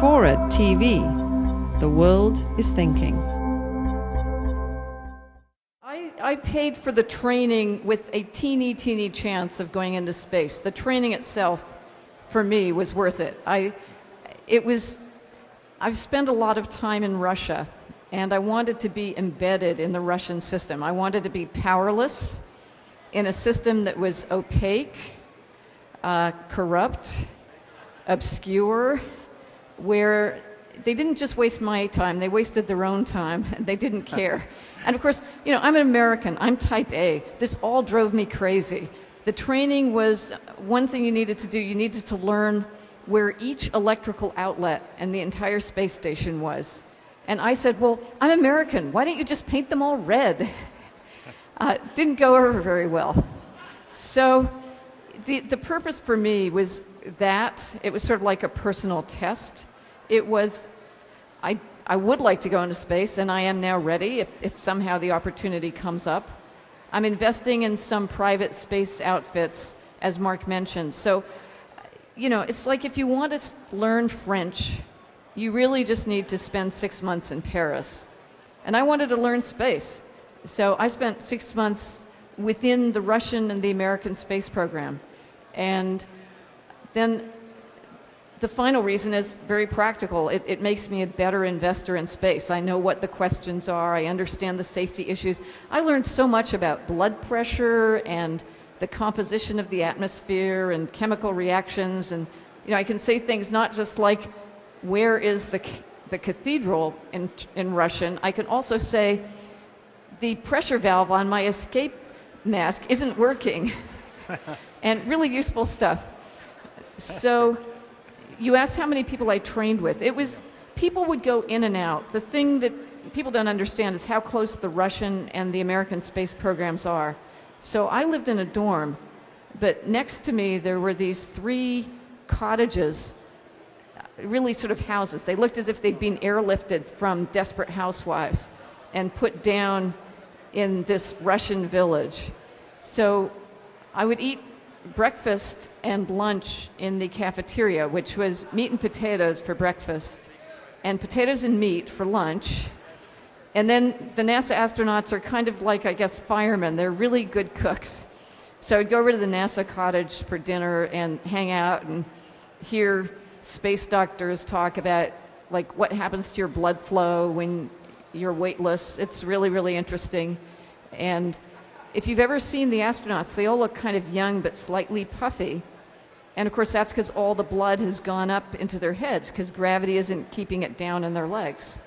FORA.tv. The world is thinking. I paid for the training with a teeny chance of going into space. The training itself, for me, was worth it. I've spent a lot of time in Russia, and I wanted to be embedded in the Russian system. I wanted to be powerless in a system that was opaque, corrupt, obscure, where they didn't just waste my time, they wasted their own time, and they didn't care. And of course, you know, I'm an American, I'm type A. This all drove me crazy. The training was one thing you needed to do. You needed to learn where each electrical outlet and the entire space station was. And I said, well, I'm American, why don't you just paint them all red? Didn't go over very well. So the purpose for me was that. It was sort of like a personal test. It was, I would like to go into space, and I am now ready if somehow the opportunity comes up. I'm investing in some private space outfits, as Mark mentioned. So, you know, it's like if you want to learn French, you really just need to spend 6 months in Paris. And I wanted to learn space. So I spent 6 months within the Russian and the American space program. And then the final reason is very practical. It makes me a better investor in space. I know what the questions are. I understand the safety issues. I learned so much about blood pressure and the composition of the atmosphere and chemical reactions. And you know, I can say things not just like, where is the cathedral in Russian? I can also say, the pressure valve on my escape mask isn't working. And really useful stuff. So you asked how many people I trained with. People would go in and out. The thing that people don't understand is how close the Russian and the American space programs are. So I lived in a dorm, but next to me there were these 3 cottages, really sort of houses. They looked as if they'd been airlifted from Desperate Housewives and put down in this Russian village. So I would eat breakfast and lunch in the cafeteria, which was meat and potatoes for breakfast and potatoes and meat for lunch. And then the NASA astronauts are kind of like, I guess, firemen. They're really good cooks. So I'd go over to the NASA cottage for dinner and hang out and hear space doctors talk about like what happens to your blood flow when you're weightless. It's really interesting. And if you've ever seen the astronauts, they all look kind of young but slightly puffy. And of course, that's because all the blood has gone up into their heads because gravity isn't keeping it down in their legs.